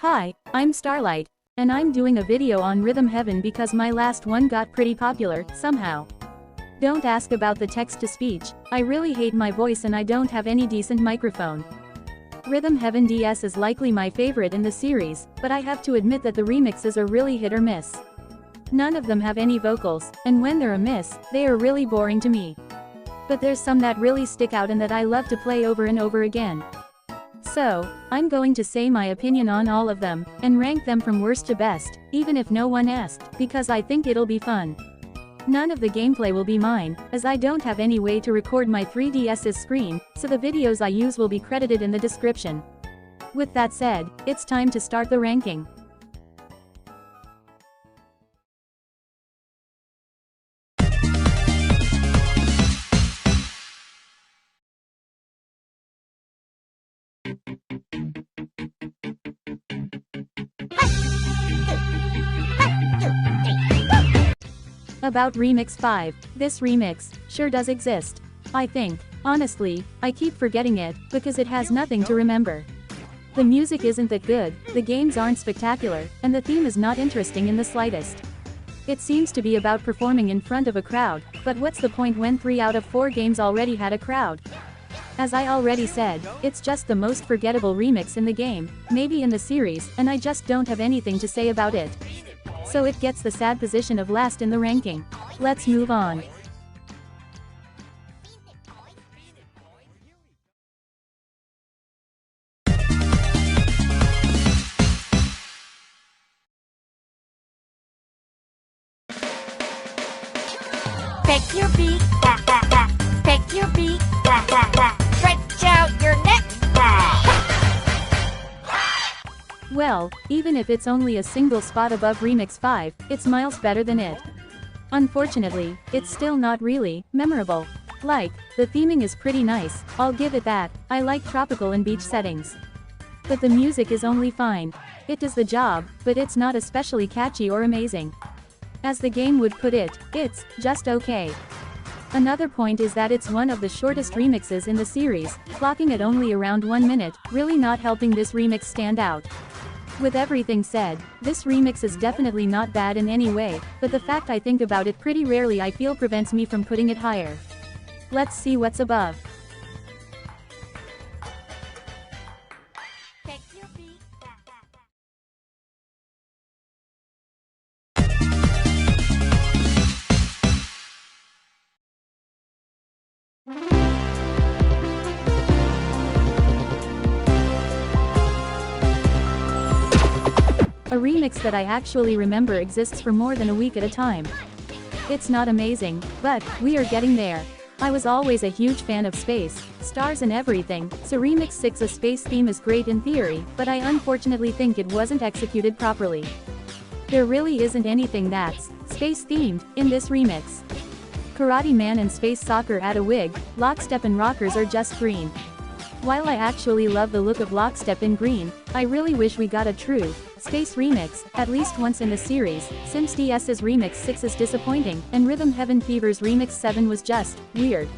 Hi, I'm Starlight, and I'm doing a video on Rhythm Heaven because my last one got pretty popular, somehow. Don't ask about the text-to-speech, I really hate my voice and I don't have any decent microphone. Rhythm Heaven DS is likely my favorite in the series, but I have to admit that the remixes are really hit or miss. None of them have any vocals, and when they're a miss, they are really boring to me. But there's some that really stick out and that I love to play over and over again. So, I'm going to say my opinion on all of them, and rank them from worst to best, even if no one asked, because I think it'll be fun. None of the gameplay will be mine, as I don't have any way to record my 3DS's screen, so the videos I use will be credited in the description. With that said, it's time to start the ranking. About Remix 5, this remix sure does exist. I think. Honestly, I keep forgetting it, because it has nothing to remember. The music isn't that good, the games aren't spectacular, and the theme is not interesting in the slightest. It seems to be about performing in front of a crowd, but what's the point when 3 out of 4 games already had a crowd? As I already said, it's just the most forgettable remix in the game, maybe in the series, and I just don't have anything to say about it. So it gets the sad position of last in the ranking. Let's move on. Pick your beak, pick your beak, stretch out your neck. Well, even if it's only a single spot above Remix 5, it's miles better than it. Unfortunately, it's still not really memorable. Like, the theming is pretty nice, I'll give it that, I like tropical and beach settings. But the music is only fine. It does the job, but it's not especially catchy or amazing. As the game would put it, it's just okay. Another point is that it's one of the shortest remixes in the series, clocking at only around 1 minute, really not helping this remix stand out. With everything said, this remix is definitely not bad in any way, but the fact I think about it pretty rarely I feel prevents me from putting it higher. Let's see what's above. Pick your beak, A remix that I actually remember exists for more than a week at a time. It's not amazing, but we are getting there. I was always a huge fan of space, stars and everything, so Remix 6's space theme is great in theory, but I unfortunately think it wasn't executed properly. There really isn't anything that's space-themed in this remix. Karate Man and Space Soccer add a wig, Lockstep and Rockers are just green. While I actually love the look of Lockstep in green, I really wish we got a true space remix, at least once in the series, since DS's Remix 6 is disappointing, and Rhythm Heaven Fever's Remix 7 was just weird.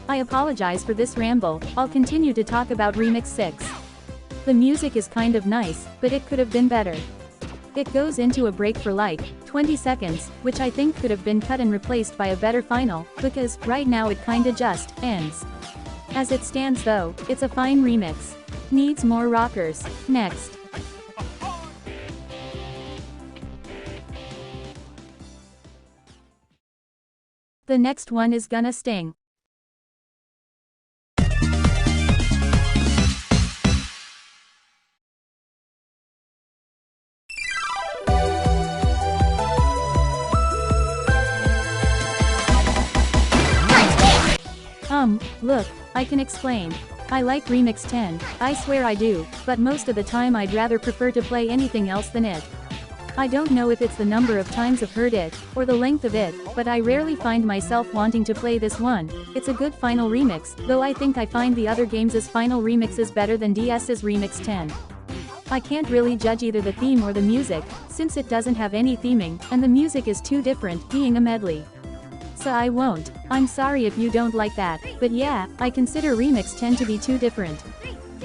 I apologize for this ramble, I'll continue to talk about Remix 6. The music is kind of nice, but it could have been better. It goes into a break for like 20 seconds, which I think could have been cut and replaced by a better final, because right now it kinda just ends. As it stands though, it's a fine remix. Needs more rockers. Next. The next one is gonna sting. Look, I can explain. I like Remix 10, I swear I do, but most of the time I'd rather prefer to play anything else than it. I don't know if it's the number of times I've heard it, or the length of it, but I rarely find myself wanting to play this one. It's a good final remix, though I think I find the other games' final remixes better than DS's Remix 10. I can't really judge either the theme or the music, since it doesn't have any theming, and the music is too different, being a medley. So I won't. I'm sorry if you don't like that, but yeah, I consider Remix 10 to be too different.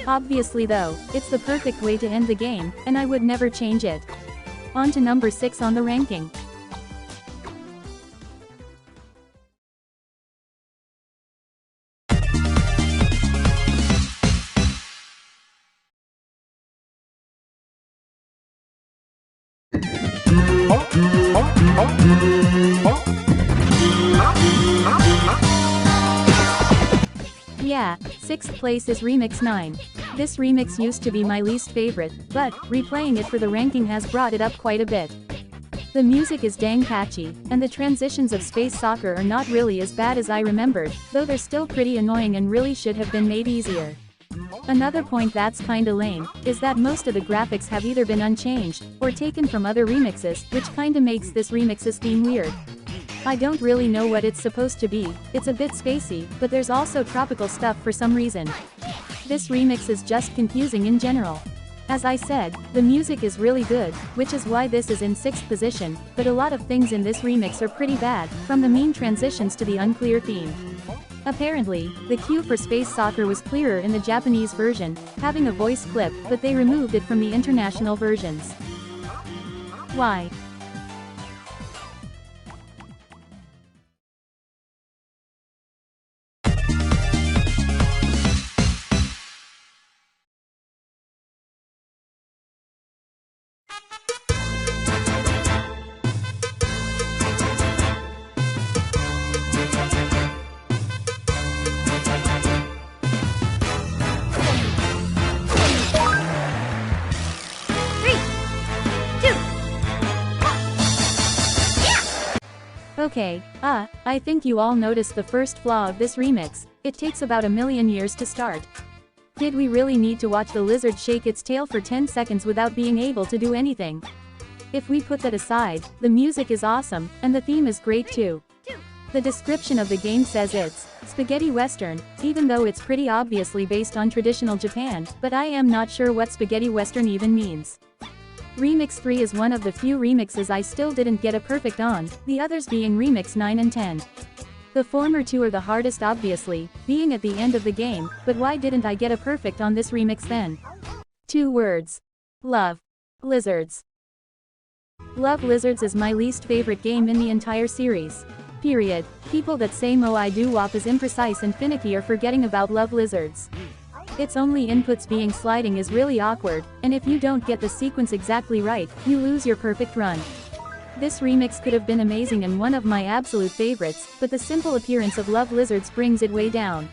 Obviously though, it's the perfect way to end the game, and I would never change it. On to number 6 on the ranking. Yeah, 6th place is Remix 9. This remix used to be my least favorite, but replaying it for the ranking has brought it up quite a bit. The music is dang catchy, and the transitions of Space Soccer are not really as bad as I remembered, though they're still pretty annoying and really should have been made easier. Another point that's kinda lame, is that most of the graphics have either been unchanged, or taken from other remixes, which kinda makes this remix's theme weird. I don't really know what it's supposed to be, it's a bit spacey, but there's also tropical stuff for some reason. This remix is just confusing in general. As I said, the music is really good, which is why this is in 6th position, but a lot of things in this remix are pretty bad, from the mean transitions to the unclear theme. Apparently, the cue for Space Soccer was clearer in the Japanese version, having a voice clip, but they removed it from the international versions. Why? Okay, I think you all noticed the first flaw of this remix. It takes about a million years to start. Did we really need to watch the lizard shake its tail for 10 seconds without being able to do anything? If we put that aside, the music is awesome, and the theme is great too. The description of the game says it's spaghetti western, even though it's pretty obviously based on traditional Japan, but I am not sure what spaghetti western even means. Remix 3 is one of the few remixes I still didn't get a perfect on, the others being Remix 9 and 10. The former two are the hardest obviously, being at the end of the game, but why didn't I get a perfect on this remix then? 2 words. Love. Lizards. Love Lizards is my least favorite game in the entire series. Period. People that say Mo I Do Wop is imprecise and finicky are forgetting about Love Lizards. Its only inputs being sliding is really awkward, and if you don't get the sequence exactly right, you lose your perfect run. This remix could have been amazing and one of my absolute favorites, but the simple appearance of Love Lizards brings it way down.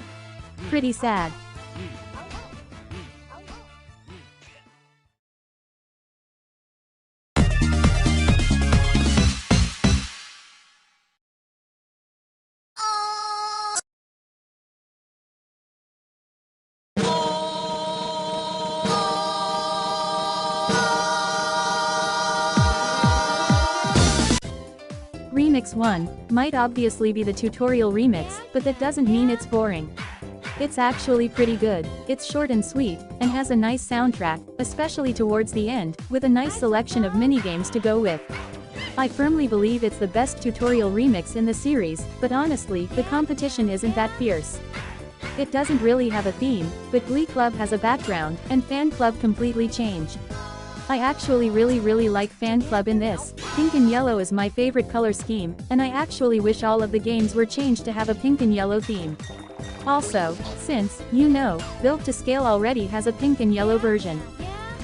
Pretty sad. Remix 1 might obviously be the tutorial remix, but that doesn't mean it's boring. It's actually pretty good, it's short and sweet, and has a nice soundtrack, especially towards the end, with a nice selection of minigames to go with. I firmly believe it's the best tutorial remix in the series, but honestly, the competition isn't that fierce. It doesn't really have a theme, but Glee Club has a background, and Fan Club completely changed. I actually really like Fan Club in this. Pink and yellow is my favorite color scheme, and I actually wish all of the games were changed to have a pink and yellow theme. Also, since, you know, Built to Scale already has a pink and yellow version.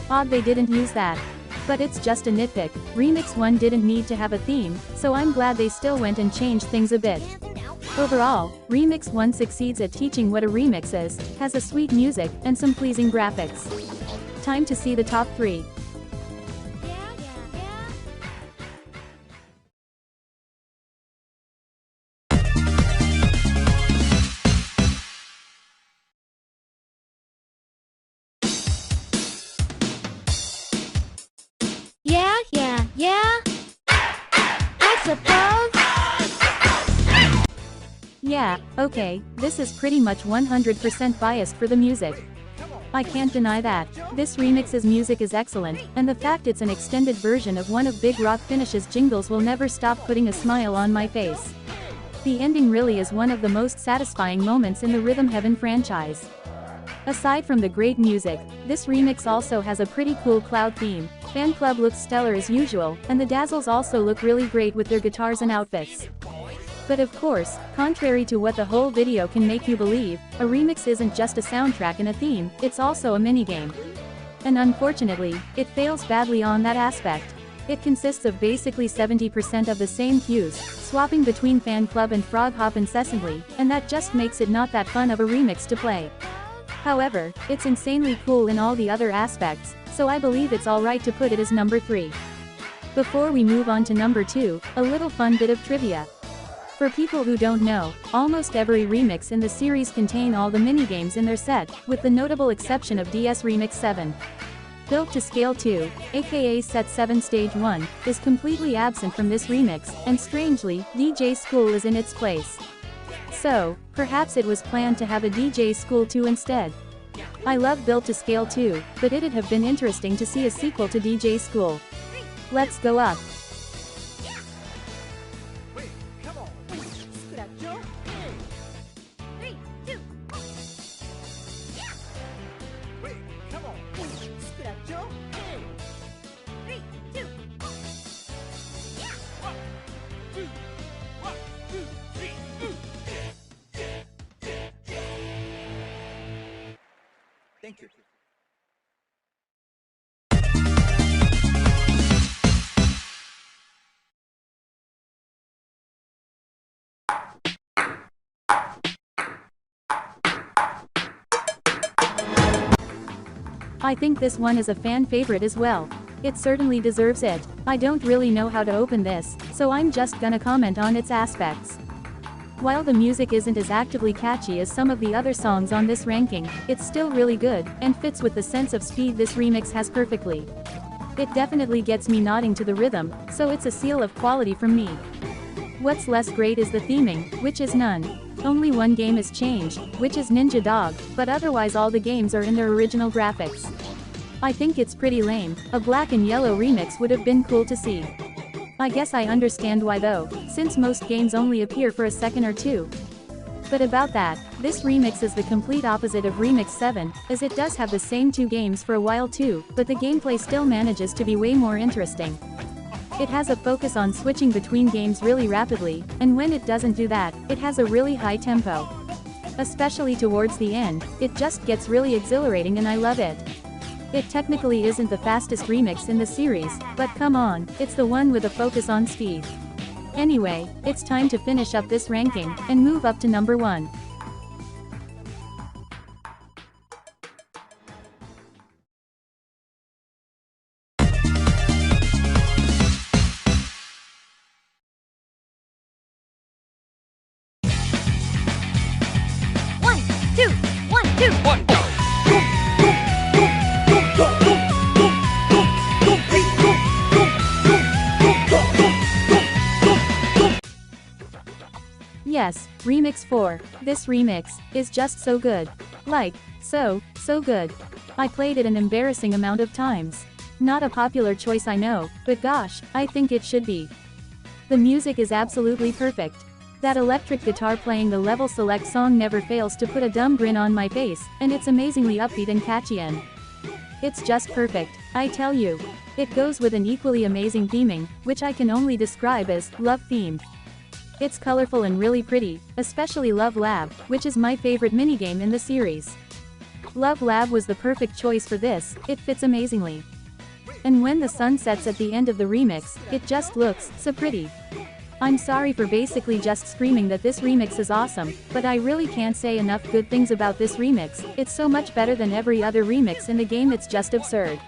Odd they didn't use that. But it's just a nitpick, Remix 1 didn't need to have a theme, so I'm glad they still went and changed things a bit. Overall, Remix 1 succeeds at teaching what a remix is, has a sweet music, and some pleasing graphics. Time to see the top 3. Yeah, I suppose. Yeah, okay, this is pretty much 100% biased for the music. I can't deny that. This remix's music is excellent, and the fact it's an extended version of one of Big Rock Finish's jingles will never stop putting a smile on my face. The ending really is one of the most satisfying moments in the Rhythm Heaven franchise. Aside from the great music, this remix also has a pretty cool cloud theme. Fan Club looks stellar as usual, and the Dazzles also look really great with their guitars and outfits. But of course, contrary to what the whole video can make you believe, a remix isn't just a soundtrack and a theme, it's also a minigame. And unfortunately, it fails badly on that aspect. It consists of basically 70% of the same cues, swapping between Fan Club and Frog Hop incessantly, and that just makes it not that fun of a remix to play. However, it's insanely cool in all the other aspects, so I believe it's alright to put it as number 3. Before we move on to number 2, a little fun bit of trivia. For people who don't know, almost every remix in the series contain all the minigames in their set, with the notable exception of DS Remix 7. Built to Scale 2, aka Set 7 Stage 1, is completely absent from this remix, and strangely, DJ School is in its place. So, perhaps it was planned to have a DJ School 2 instead. I love Built to Scale 2, but it'd have been interesting to see a sequel to DJ School. Let's go up. Thank you. I think this one is a fan favorite as well. It certainly deserves it. I don't really know how to open this, so I'm just gonna comment on its aspects. While the music isn't as actively catchy as some of the other songs on this ranking, it's still really good, and fits with the sense of speed this remix has perfectly. It definitely gets me nodding to the rhythm, so it's a seal of quality from me. What's less great is the theming, which is none. Only one game is changed, which is Ninja Dog, but otherwise all the games are in their original graphics. I think it's pretty lame. A black and yellow remix would have been cool to see. I guess I understand why though, since most games only appear for a second or two. But about that, this remix is the complete opposite of Remix 7, as it does have the same two games for a while too, but the gameplay still manages to be way more interesting. It has a focus on switching between games really rapidly, and when it doesn't do that, it has a really high tempo. Especially towards the end, it just gets really exhilarating and I love it. It technically isn't the fastest remix in the series, but come on, it's the one with a focus on speed. Anyway, it's time to finish up this ranking, and move up to number 1. One, two, one, two. One, go. Yes, Remix 4. This remix is just so good. Like, so good. I played it an embarrassing amount of times. Not a popular choice I know, but gosh, I think it should be. The music is absolutely perfect. That electric guitar playing the level select song never fails to put a dumb grin on my face, and it's amazingly upbeat and catchy and it's just perfect, I tell you. It goes with an equally amazing theming, which I can only describe as love themed. It's colorful and really pretty, especially Love Lab, which is my favorite minigame in the series. Love Lab was the perfect choice for this, it fits amazingly. And when the sun sets at the end of the remix, it just looks so pretty. I'm sorry for basically just screaming that this remix is awesome, but I really can't say enough good things about this remix. It's so much better than every other remix in the game, it's just absurd.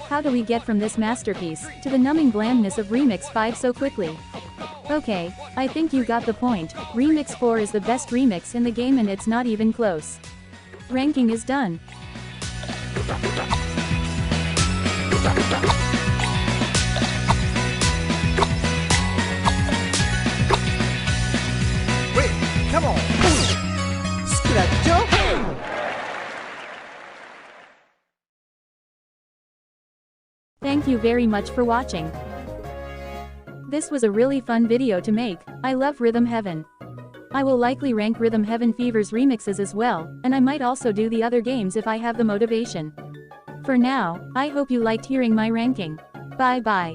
How do we get from this masterpiece to the numbing blandness of Remix 5 so quickly? Okay, I think you got the point. Remix 4 is the best remix in the game and it's not even close. Ranking is done. Wait, come on. Scratch. Thank you very much for watching. This was a really fun video to make. I love Rhythm Heaven. I will likely rank Rhythm Heaven Fever's remixes as well, and I might also do the other games if I have the motivation. For now, I hope you liked hearing my ranking. Bye bye.